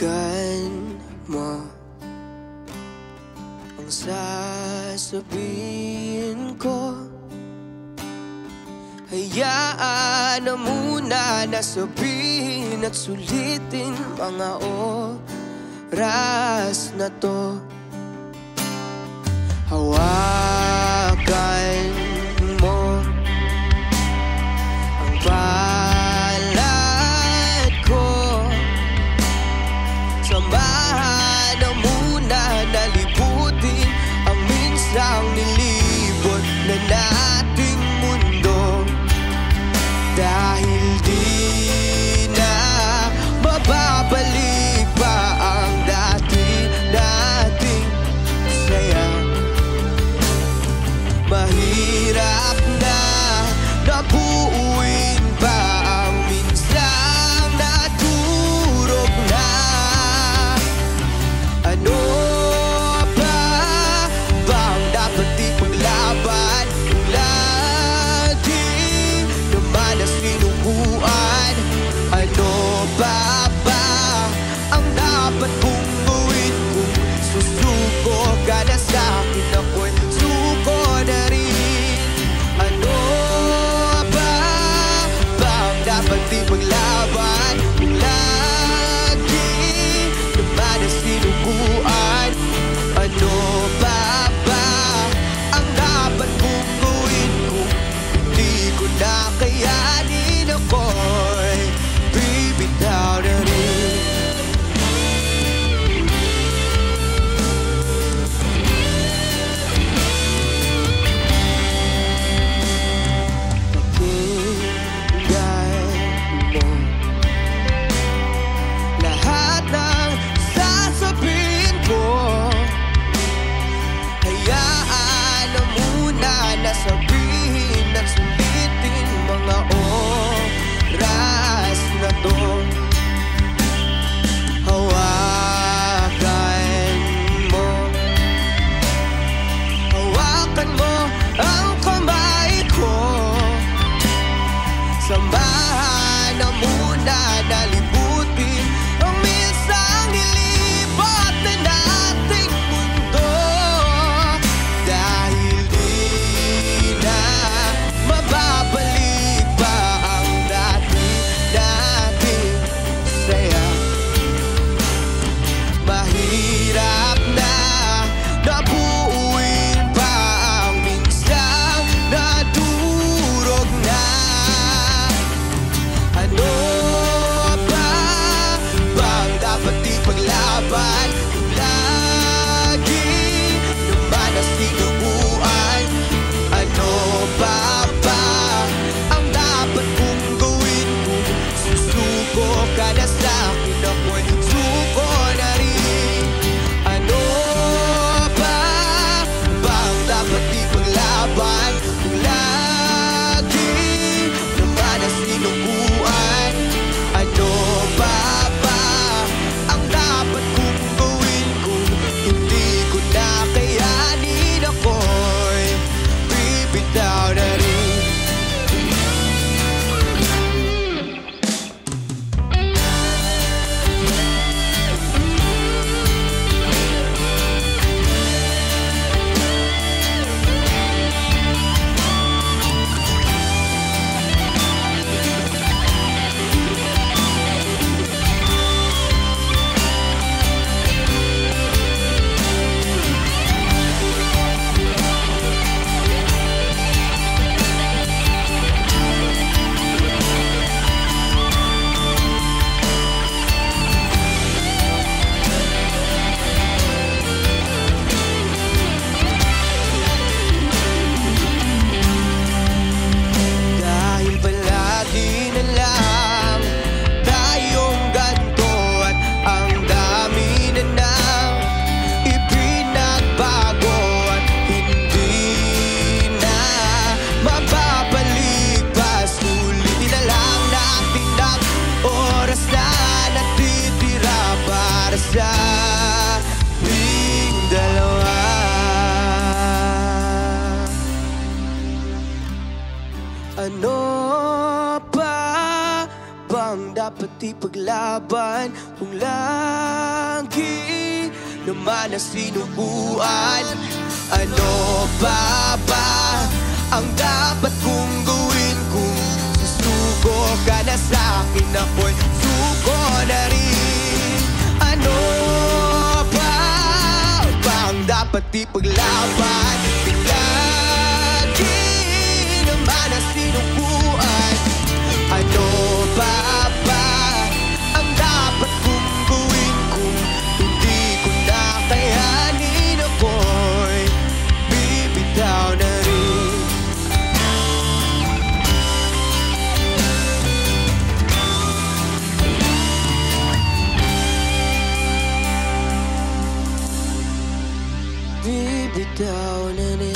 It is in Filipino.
Pakinggan mo ang sasabihin ko. Hayaan na muna na sabihin at sulitin mga oras na to. Hawakan mo ang palad ko. Samahan na muna na libutin ang minsang nilibot na nating mundo. Dahil di na mababalik pa ang dati nating saya. Ano pa bang dapat ipaglaban kung lagi naman na sinubuan? Ano pa ba ang dapat kong gawin kung susuko ka na sa'kin, ako'y suko na rin? Ano pa bang dapat ipaglaban kung lagi naman na sinubuan? Ano pa ba ang dapat kong gawin kung hindi ko na kayanin, ako'y bibitaw na rin? Bibitaw na rin.